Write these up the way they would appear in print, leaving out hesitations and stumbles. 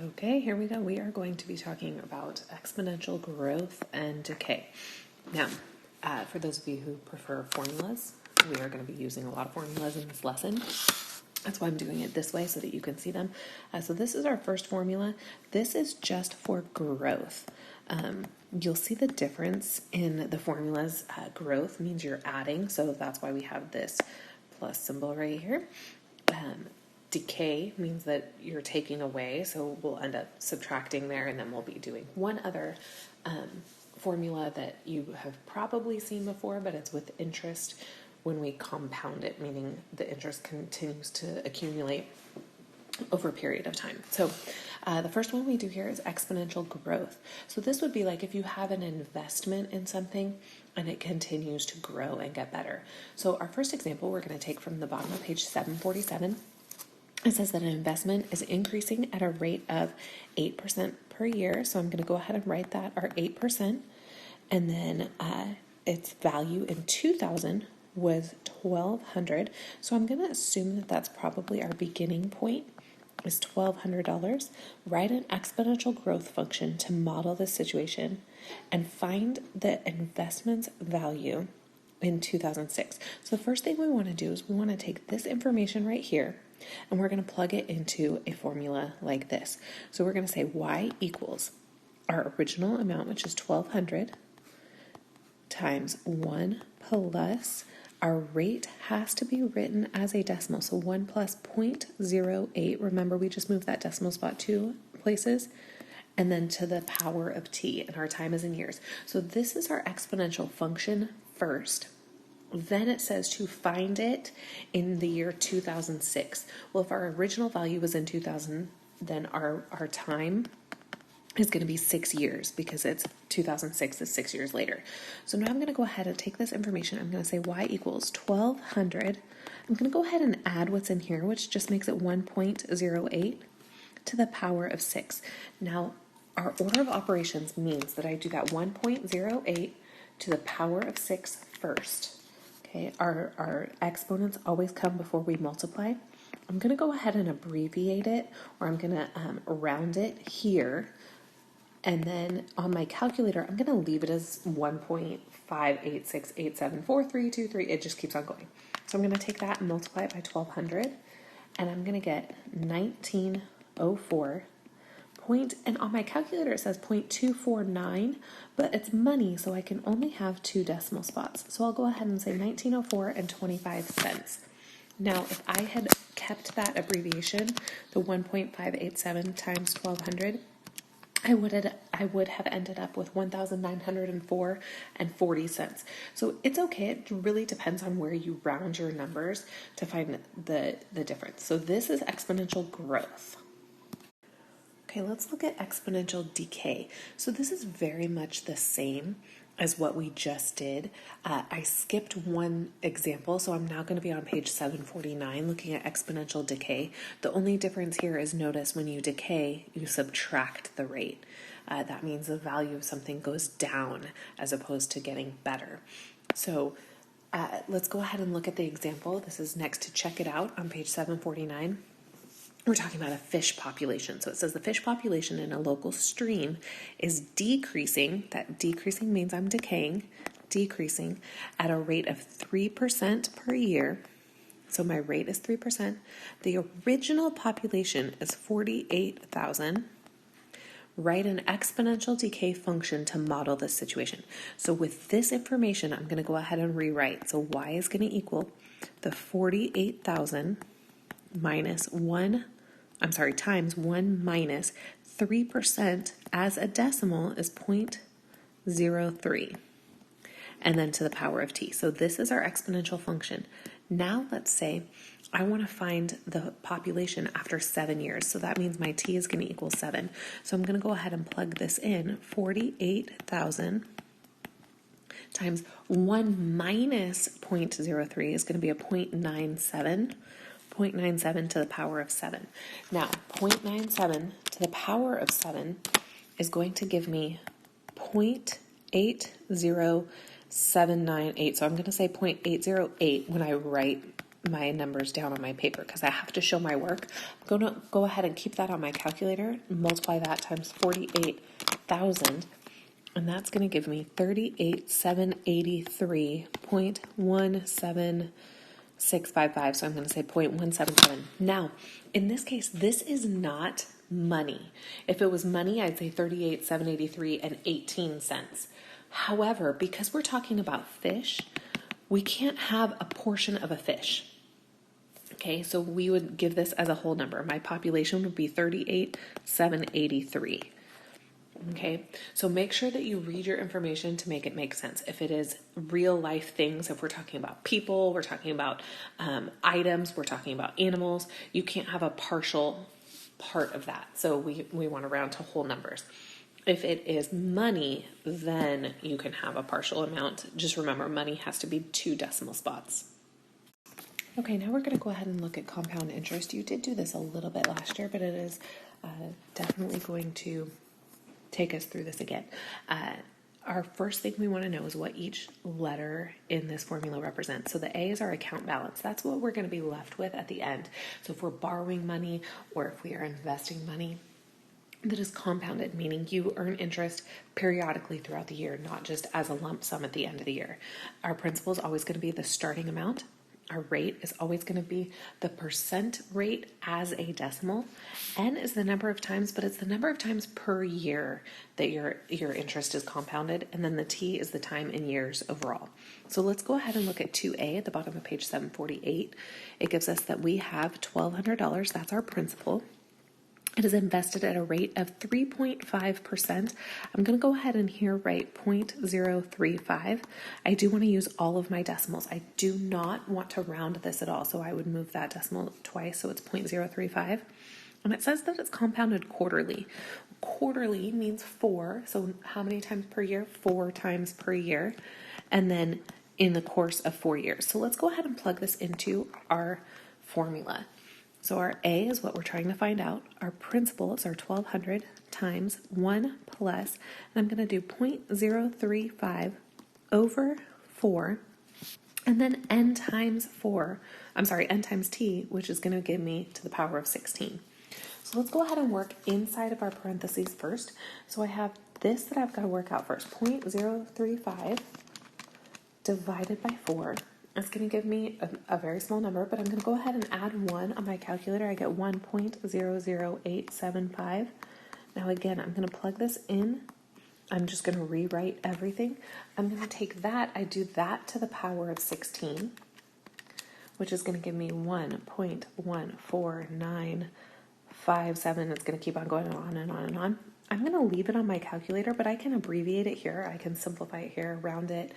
Okay, here we go. We are going to be talking about exponential growth and decay. Now, for those of you who prefer formulas, we are going to be using a lot of formulas in this lesson. That's why I'm doing it this way so that you can see them. So this is our first formula. This is just for growth. You'll see the difference in the formulas. Growth means you're adding, so that's why we have this plus symbol right here. Decay means that you're taking away, so we'll end up subtracting there, and then we'll be doing one other formula that you have probably seen before, but it's with interest when we compound it, meaning the interest continues to accumulate over a period of time. So the first one we do here is exponential growth. So this would be like if you have an investment in something and it continues to grow and get better. So our first example we're going to take from the bottom of page 747. It says that an investment is increasing at a rate of 8% per year. So I'm going to go ahead and write that, our 8%. And then its value in 2000 was $1,200. So I'm going to assume that that's probably our beginning point is $1,200. Write an exponential growth function to model this situation and find the investment's value in 2006. So the first thing we want to do is we want to take this information right here and we're going to plug it into a formula like this. So we're going to say y equals our original amount, which is 1,200, times 1 plus our rate has to be written as a decimal. So 1 plus 0.08. Remember, we just moved that decimal spot 2 places. And then to the power of t, and our time is in years. So this is our exponential function first. Then it says to find it in the year 2006. Well, if our original value was in 2000, then our time is going to be 6 years because it's 2006 is 6 years later. So now I'm going to go ahead and take this information. I'm going to say y equals 1,200. I'm going to go ahead and add what's in here, which just makes it 1.08 to the power of 6. Now, our order of operations means that I do that 1.08 to the power of 6 first. Okay, our exponents always come before we multiply. I'm going to go ahead and abbreviate it, or I'm going to round it here. And then on my calculator, I'm going to leave it as 1.586874323. It just keeps on going. So I'm going to take that and multiply it by 1,200. And I'm going to get 1904. And on my calculator, it says 0.249, but it's money, so I can only have 2 decimal spots. So I'll go ahead and say 1904 and 25 cents. Now, if I had kept that abbreviation, the 1.587 times 1,200, I would have ended up with 1,904 and 40 cents. So it's okay. It really depends on where you round your numbers to find the difference. So this is exponential growth. Okay, let's look at exponential decay. So this is very much the same as what we just did. I skipped one example, so I'm now going to be on page 749 looking at exponential decay. The only difference here is notice when you decay, you subtract the rate. That means the value of something goes down as opposed to getting better. So let's go ahead and look at the example. This is next to check it out on page 749. We're talking about a fish population. So it says the fish population in a local stream is decreasing. That decreasing means I'm decaying, decreasing at a rate of 3% per year. So my rate is 3%. The original population is 48,000. Write an exponential decay function to model this situation. So with this information, I'm going to go ahead and rewrite. So y is going to equal the 48,000 times 1 minus 3% as a decimal is 0.03. And then to the power of t. So this is our exponential function. Now let's say I want to find the population after 7 years. So that means my t is going to equal 7. So I'm going to go ahead and plug this in. 48,000 times 1 minus 0.03 is going to be a 0.97. 0.97 to the power of 7. Now, 0.97 to the power of 7 is going to give me 0.80798. So I'm going to say 0.808 when I write my numbers down on my paper because I have to show my work. I'm going to go ahead and keep that on my calculator and multiply that times 48,000. And that's going to give me 38,783.17655. So I'm going to say 0.177. Now, in this case, this is not money. If it was money, I'd say 38,783 and 18 cents. However, because we're talking about fish, we can't have a portion of a fish. Okay, so we would give this as a whole number. My population would be 38,783. Okay, so make sure that you read your information to make it make sense. If it is real life things, if we're talking about people, we're talking about items, we're talking about animals, you can't have a partial part of that. So we want to round to whole numbers. If it is money, then you can have a partial amount. Just remember, money has to be 2 decimal spots. Okay, now we're going to go ahead and look at compound interest. You did do this a little bit last year, but it is definitely going to take us through this again. Our first thing we want to know is what each letter in this formula represents. So the A is our account balance. That's what we're going to be left with at the end. So if we're borrowing money or if we are investing money, that is compounded, meaning you earn interest periodically throughout the year, not just as a lump sum at the end of the year. Our principal is always going to be the starting amount. Our rate is always going to be the percent rate as a decimal. N is the number of times, but it's the number of times per year that your interest is compounded. And then the T is the time in years overall. So let's go ahead and look at 2A at the bottom of page 748. It gives us that we have $1,200. That's our principal. It is invested at a rate of 3.5%. I'm going to go ahead and here write 0.035. I do want to use all of my decimals. I do not want to round this at all, so I would move that decimal twice, so it's 0.035. And it says that it's compounded quarterly. Quarterly means 4, so how many times per year? 4 times per year, and then in the course of 4 years. So let's go ahead and plug this into our formula. So our A is what we're trying to find out. Our principal is our 1,200 times 1 plus, and I'm going to do 0.035 over 4, and then n times t, which is going to give me to the power of 16. So let's go ahead and work inside of our parentheses first. So I have this that I've got to work out first. 0.035 divided by 4. It's going to give me a very small number, but I'm going to go ahead and add 1 on my calculator. I get 1.00875. Now again, I'm going to plug this in. I'm just going to rewrite everything. I'm going to take that, I do that to the power of 16, which is going to give me 1.14957. It's going to keep on going on and on and on. I'm going to leave it on my calculator, but I can abbreviate it here. I can simplify it here, round it.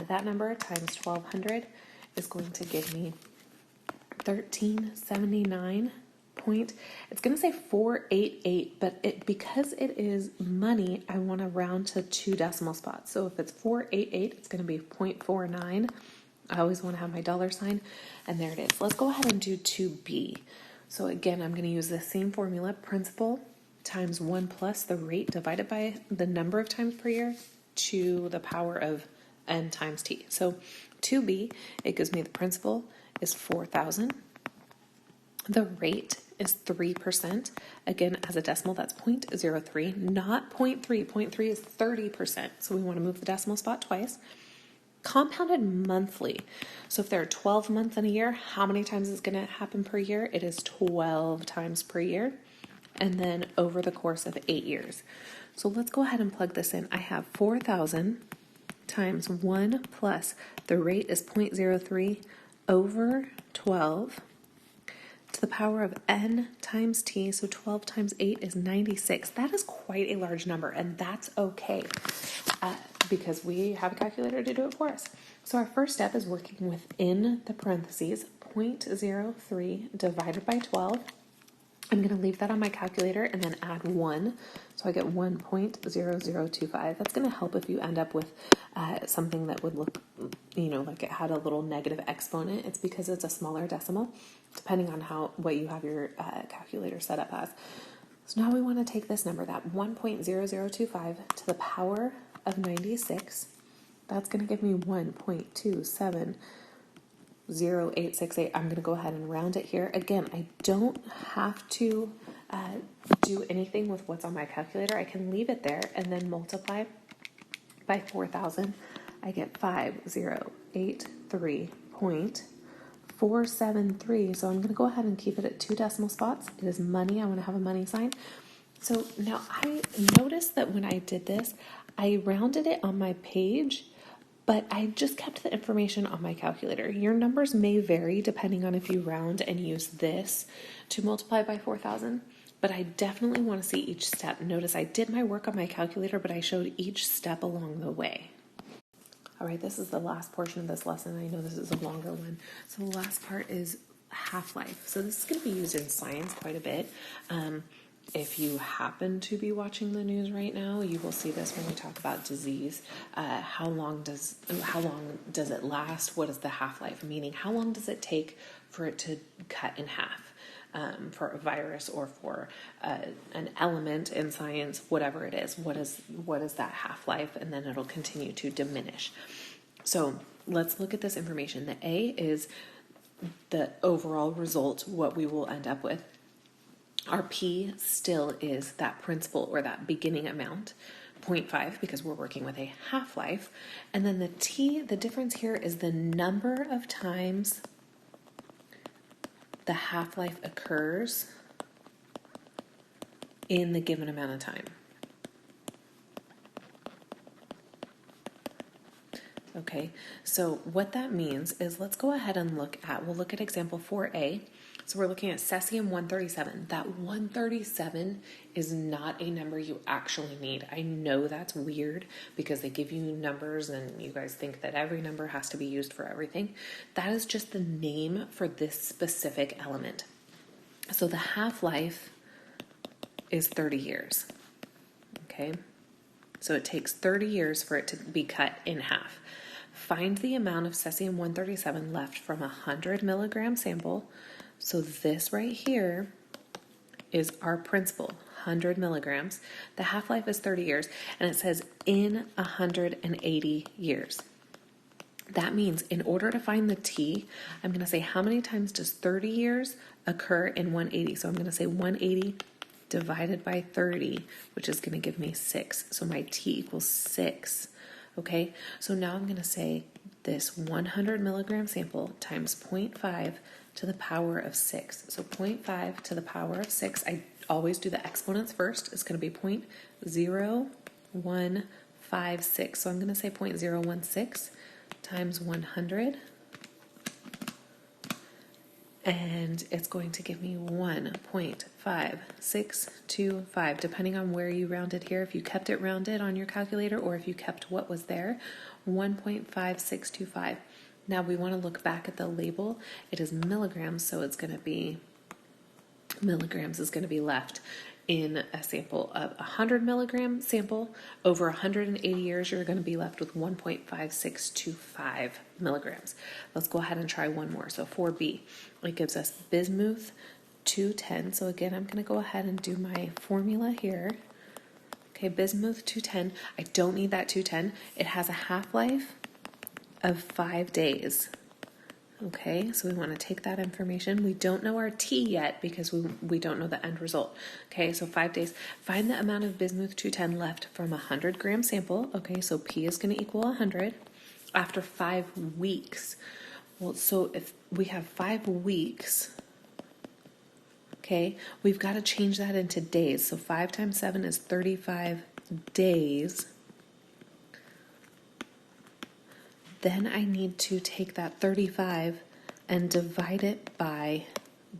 That number times 1,200 is going to give me 1379 point. It's going to say 488, but because it is money, I want to round to 2 decimal spots. So if it's 488, it's going to be 0.49. I always want to have my dollar sign, and there it is. Let's go ahead and do 2B. So again, I'm going to use the same formula, principal times 1 plus the rate divided by the number of times per year to the power of n times t. So 2b, it gives me the principal is 4,000. The rate is 3%. Again, as a decimal, that's 0.03, not 0.3. 0.3 is 30%. So we want to move the decimal spot twice. Compounded monthly. So if there are 12 months in a year, how many times is going to happen per year? It is 12 times per year. And then over the course of 8 years. So let's go ahead and plug this in. I have 4,000 times 1 plus the rate is 0.03 over 12 to the power of n times t. So 12 times 8 is 96. That is quite a large number, and that's okay because we have a calculator to do it for us. So our first step is working within the parentheses. 0.03 divided by 12. I'm going to leave that on my calculator and then add 1. So I get 1.0025. That's going to help if you end up with something that would look, like it had a little negative exponent. It's because it's a smaller decimal, depending on what you have your calculator set up as. So now we want to take this number, that 1.0025 to the power of 96. That's going to give me 1.27 0.0868. I'm going to go ahead and round it here. Again, I don't have to do anything with what's on my calculator. I can leave it there and then multiply by 4,000. I get 5083.473. So I'm going to go ahead and keep it at 2 decimal spots. It is money. I want to have a money sign. So now I noticed that when I did this, I rounded it on my page, but I just kept the information on my calculator. Your numbers may vary depending on if you round and use this to multiply by 4,000, but I definitely want to see each step. Notice I did my work on my calculator, but I showed each step along the way. All right, this is the last portion of this lesson. I know this is a longer one. So the last part is half-life. So this is going to be used in science quite a bit. If you happen to be watching the news right now, you will see this when we talk about disease. How long does it last? What is the half-life? Meaning, how long does it take for it to cut in half? For a virus or for an element in science, whatever it is, what is that half-life? And then it'll continue to diminish. So let's look at this information. The A is the overall result, what we will end up with. Our P still is that principal or that beginning amount, 0.5, because we're working with a half-life. And then the T, the difference here is the number of times the half-life occurs in the given amount of time. Okay, so what that means is let's go ahead and we'll look at example 4A. So we're looking at cesium-137. That 137 is not a number you actually need. I know that's weird because they give you numbers and you guys think that every number has to be used for everything. That is just the name for this specific element. So the half-life is 30 years. Okay, so it takes 30 years for it to be cut in half. Find the amount of cesium-137 left from a 100 milligram sample. So this right here is our principal, 100 milligrams. The half-life is 30 years, and it says in 180 years. That means in order to find the T, I'm going to say how many times does 30 years occur in 180? So I'm going to say 180 divided by 30, which is going to give me 6. So my T equals 6. Okay, so now I'm going to say this 100 milligram sample times 0.5 to the power of 6. So 0.5 to the power of 6, I always do the exponents first. It's going to be 0.0156. So I'm going to say 0.016 times 100. And it's going to give me 1.5625, depending on where you rounded here. If you kept it rounded on your calculator or if you kept what was there, 1.5625. Now we want to look back at the label. It is milligrams, so it's going to be, milligrams is going to be left in a sample of 100 milligram sample. Over 180 years, you're going to be left with 1.5625 milligrams. Let's go ahead and try one more. So 4B, it gives us bismuth 210. So again, I'm going to go ahead and do my formula here. Okay, bismuth 210. I don't need that 210. It has a half-life of 5 days. Okay, so we want to take that information. We don't know our T yet because we don't know the end result. Okay, so 5 days. Find the amount of bismuth 210 left from a 100 gram sample. Okay, so P is going to equal 100 after 5 weeks. Well, so if we have 5 weeks, okay, we've got to change that into days. So 5 times 7 is 35 days. Then I need to take that 35 and divide it by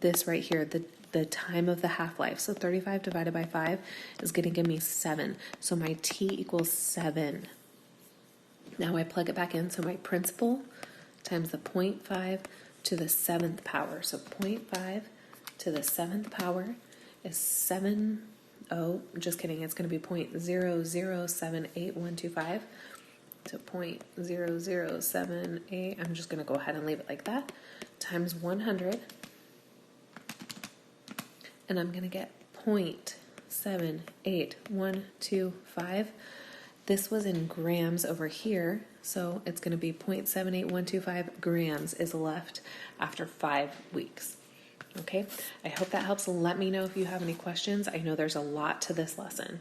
this right here, the time of the half-life. So 35 divided by 5 is going to give me 7. So my T equals 7. Now I plug it back in. So my principal times the 0.5 to the 7th power. So 0.5 to the 7th power is 7. Oh, just kidding. It's going to be 0.0078125. So 0.0078, I'm just going to go ahead and leave it like that, times 100, and I'm going to get 0.78125. This was in grams over here, So it's going to be 0.78125 grams is left after 5 weeks. Okay, I hope that helps. Let me know if you have any questions. I know there's a lot to this lesson.